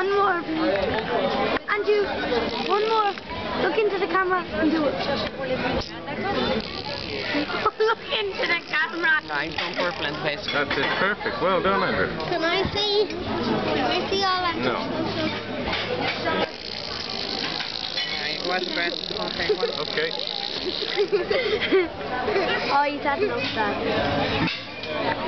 One more, please. And you, one more. Look into the camera and do it. Look into the camera. Right, don't purple in the face. That's it. Perfect. Well done, Andrew. Can I see? Can I see all that? No. Right, what's the rest? Okay, one. Okay. Oh, he's had enough of that.